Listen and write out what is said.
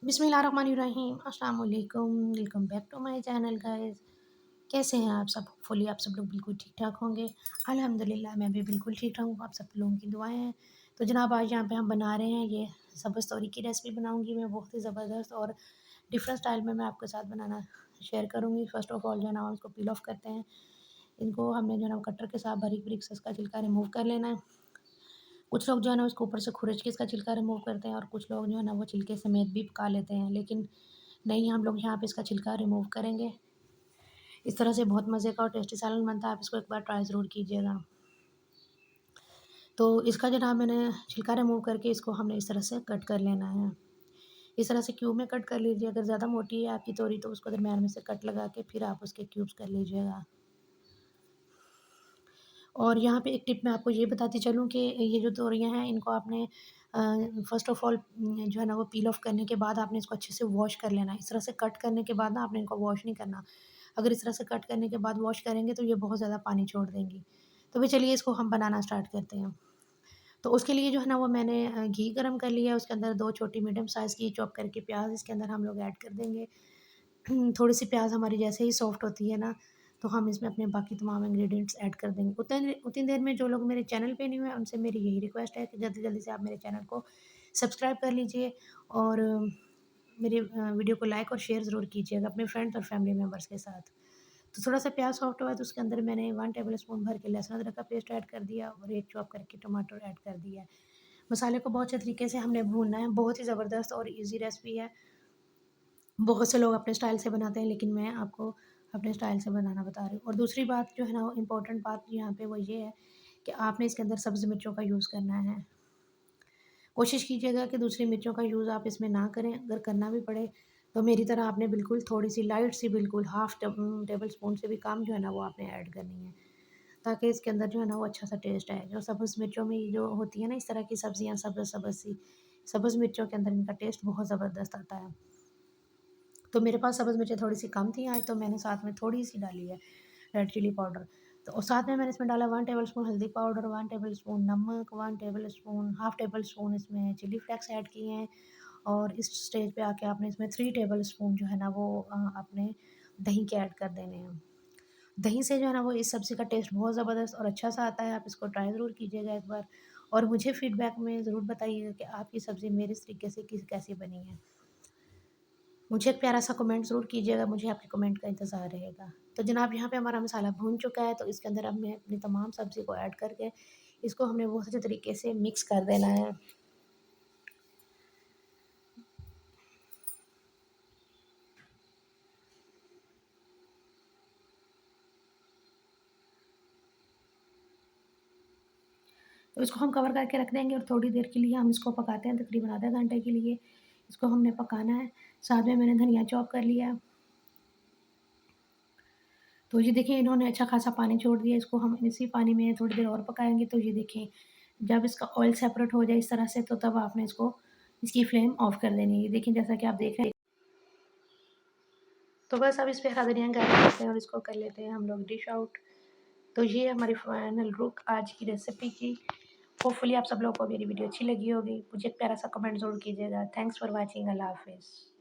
बिस्मिल्लाहिर्रहमानिर्रहीम अस्सलाम वालेकुम। Welcome back to my channel guys. कैसे हैं आप सब? होपफुली आप सब लोग बिल्कुल ठीक ठाक होंगे। अल्हम्दुलिल्लाह मैं भी बिल्कुल ठीक ठाक हूँ। आप सब लोगों की दुआएं हैं। तो जनाब आज यहाँ पे हम बना रहे हैं ये सब्ज़ तोरी की रेसिपी बनाऊँगी मैं, बहुत ही ज़बरदस्त और डिफरेंट स्टाइल में मैं आपके साथ बनाना शेयर करूँगी। फ़र्स्ट ऑफ़ ऑल जो है ना इसको पील ऑफ करते हैं। इनको हमने जो है ना कटर के साथ बारीक बारीक से इसका छिलका रिमूव कर लेना है। कुछ लोग जो है ना उसको ऊपर से खुरच के इसका छिलका रिमूव करते हैं और कुछ लोग जो है ना वो छिलके समेत भी पका लेते हैं, लेकिन नहीं, हम लोग यहाँ पे इसका छिलका रिमूव करेंगे। इस तरह से बहुत मज़े का और टेस्टी सालन बनता है, आप इसको एक बार ट्राई ज़रूर कीजिएगा। तो इसका जो ना मैंने छिलका रिमूव करके इसको हमने इस तरह से कट कर लेना है। इस तरह से क्यूब में कट कर लीजिए। अगर ज़्यादा मोटी है आपकी तोरी तो उसको दरमियान में से कट लगा के फिर आप उसके क्यूब्स कर लीजिएगा। और यहाँ पे एक टिप मैं आपको ये बताती चलूँ कि ये जो तोरियाँ हैं इनको आपने फ़र्स्ट ऑफ़ ऑल जो है ना वो पील ऑफ करने के बाद आपने इसको अच्छे से वॉश कर लेना है। इस तरह से कट करने के बाद ना आपने इनको वॉश नहीं करना। अगर इस तरह से कट करने के बाद वॉश करेंगे तो ये बहुत ज़्यादा पानी छोड़ देंगी। तो भाई चलिए इसको हम बनाना स्टार्ट करते हैं। तो उसके लिए जो है ना वो मैंने घी गरम कर लिया है, उसके अंदर 2 छोटी मीडियम साइज़ की चॉप करके प्याज़ इसके अंदर हम लोग ऐड कर देंगे। थोड़ी-सी प्याज़ हमारी जैसे ही सॉफ्ट होती है ना, तो हम इसमें अपने बाकी तमाम इंग्रीडिएंट्स ऐड कर देंगे। उतने उतनी देर में जो लोग मेरे चैनल पे न्यू हैं, उनसे मेरी यही रिक्वेस्ट है कि जल्दी-जल्दी से आप मेरे चैनल को सब्सक्राइब कर लीजिए और मेरे वीडियो को लाइक और शेयर ज़रूर कीजिएगा अपने फ्रेंड्स और फैमिली मेम्बर्स के साथ। तो थोड़ा-सा प्याज़ सॉफ्ट हुआ तो उसके अंदर मैंने 1 टेबल स्पून भर के लहसुन अदरक का पेस्ट ऐड कर दिया और 1 चॉप करके टमाटर ऐड कर दिया है। मसाले को बहुत अच्छे तरीके से हमने भूनना है, बहुत ही ज़बरदस्त और ईज़ी रेसिपी है। बहुत से लोग अपने स्टाइल से बनाते हैं, लेकिन मैं आपको अपने स्टाइल से बनाना बता रही हूँ। और दूसरी बात जो है ना, इम्पोर्टेंट बात यहाँ पे वो ये है कि आपने इसके अंदर सब्ज़ी मिर्चों का यूज़ करना है। कोशिश कीजिएगा कि दूसरी मिर्चों का यूज़ आप इसमें ना करें, अगर करना भी पड़े तो मेरी तरह आपने बिल्कुल थोड़ी-सी लाइट सी, बिल्कुल हाफ़ टेबल स्पून से भी कम जो है ना वो आपने ऐड करनी है, ताकि इसके अंदर जो है ना वो अच्छा-सा टेस्ट आए। जो सब्ज़ मिर्चों में जो होती है ना इस तरह की सब्ज़ियाँ सब्ज़-सब्ज़ सी, सब्ज़ मिर्चों के अंदर इनका टेस्ट बहुत ज़बरदस्त आता है। तो मेरे पास सब्ज़ मिर्चें थोड़ी-सी कम थी आज, तो मैंने साथ में थोड़ी-सी डाली है रेड चिली पाउडर। तो और साथ में मैंने इसमें डाला 1 टेबलस्पून हल्दी पाउडर, 1 टेबलस्पून नमक, 1 टेबलस्पून हाफ़ टेबलस्पून इसमें चिली फ्लेक्स ऐड किए हैं। और इस स्टेज पे आके आपने इसमें 3 टेबलस्पून जो है ना वो आपने दही के ऐड कर देने हैं। दही से जो है ना वो इस सब्ज़ी का टेस्ट बहुत ज़बरदस्त और अच्छा-सा आता है, आप इसको ट्राई ज़रूर कीजिएगा एक बार। और मुझे फ़ीडबैक में ज़रूर बताइएगा कि आपकी सब्ज़ी मेरे इस तरीके से कैसी बनी है। मुझे एक प्यारा-सा कमेंट ज़रूर कीजिएगा, मुझे आपके कमेंट का इंतज़ार रहेगा। तो जनाब यहाँ पे हमारा मसाला भून चुका है, तो इसके अंदर हमने अपनी तमाम सब्ज़ी को ऐड करके इसको हमने बहुत अच्छे तरीके से मिक्स कर देना है। तो इसको हम कवर करके रख देंगे और थोड़ी देर के लिए हम इसको पकाते हैं, तकरीबन आधा घंटे के लिए इसको हमने पकाना है। साथ में मैंने धनिया चॉप कर लिया है। तो ये देखिए इन्होंने अच्छा खासा पानी छोड़ दिया, इसको हम इसी पानी में थोड़ी देर और पकाएँगे। तो ये देखिए जब इसका ऑयल सेपरेट हो जाए इस तरह से, तो तब आपने इसको इसकी फ्लेम ऑफ कर देनी है। ये देखिए जैसा कि आप देख रहे हैं। तो बस अब इस पे हरा धनिया गार्निश करते हैं और इसको कर लेते हैं हम लोग डिश आउट। तो ये हमारी फाइनल लुक आज की रेसिपी की। होपफुली आप सब लोगों को मेरी वीडियो अच्छी लगी होगी। मुझे एक प्यारा सा कमेंट ज़रूर कीजिएगा। Thanks for watching. अल्लाह हाफ़िज़।